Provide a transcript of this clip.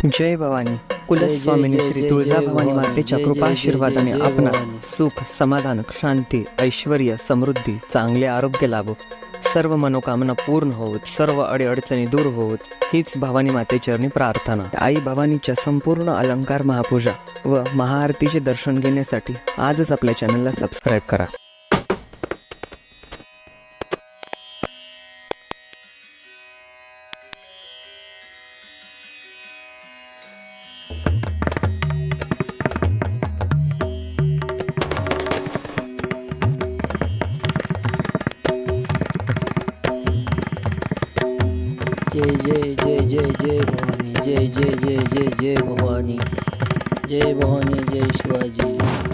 जय भवानी. कुलस्वामिनी श्री तुळजाभवानी मातेच्या कृपाशीर्वादाने आपणास सुख, समाधान, शांती, ऐश्वर्य, समृद्धी, चांगले आरोग्य लाभो, सर्व मनोकामना पूर्ण होत, सर्व अडीअडचणी दूर होत, हीच भवानी मातेचरणी प्रार्थना. आई भवानीच्या संपूर्ण अलंकार महापूजा व महाआरतीचे दर्शन घेण्यासाठी आजच आपल्या चॅनलला सबस्क्राईब करा. जय जय जय जय जय भवानी, जय जय जय जय जय भवानी, जय भवानी, जय शिवाजी.